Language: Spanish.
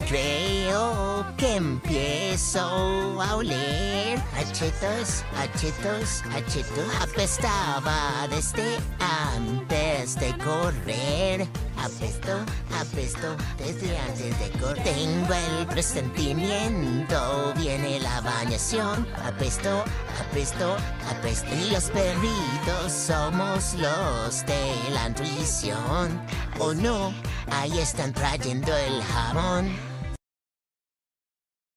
Creo que empiezo a oler achetos. Apestaba desde antes de correr. Apesto desde antes de correr. Tengo el presentimiento, viene la bañación. Apesto. Y los perritos somos los de la intuición. ¿O no? Ahí están trayendo el jabón.